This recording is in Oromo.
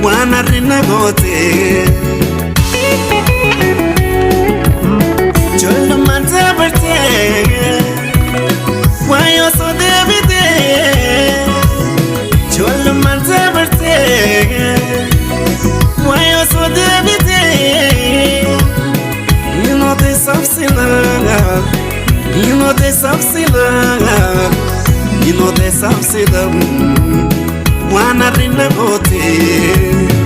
Wanna renegote Jolly man's birthday Why you so David Jolly man's birthday Why you so David You know this of sinner You know this of sinner You know this of sinner Wanna renegote